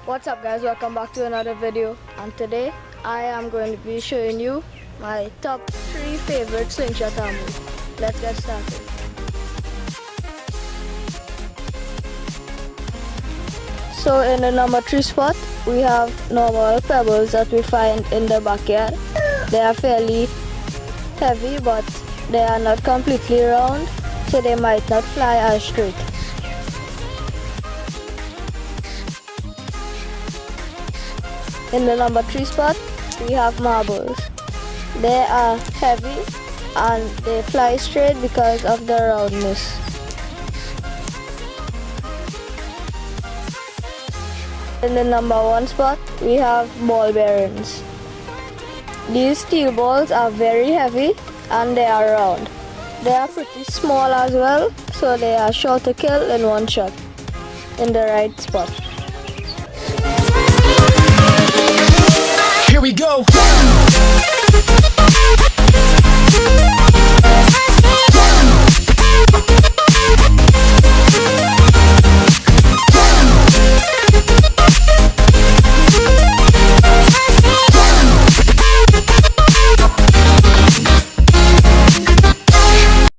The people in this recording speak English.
What's up guys, welcome back to another video, and today I am going to be showing you my top 3 favorite slingshot ammo. Let's get started. So in the number 3 spot we have normal pebbles that we find in the backyard. They are fairly heavy but they are not completely round, so they might not fly as straight. In the number 3 spot, we have marbles. They are heavy and they fly straight because of the roundness. In the number 1 spot, we have ball bearings. These steel balls are very heavy and they are round. They are pretty small as well, so they are sure to kill in one shot in the right spot.